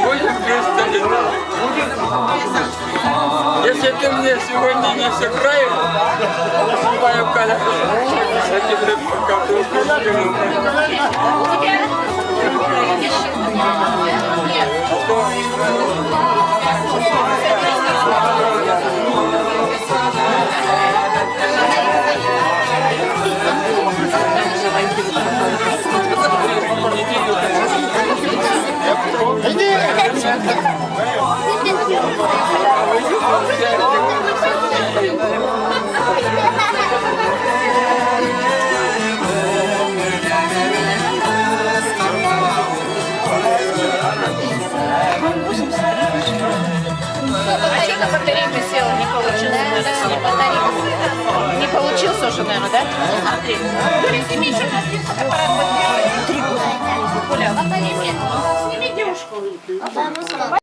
Будем вместе. Если ты мне сегодня не сыграешь, снимаю коллегу. Я тебе покажу. Батарейка села, не получилось. Не получился уже, наверное, да? Смотри. Сними еще аппарат батареи. 3 года. Сними девушку.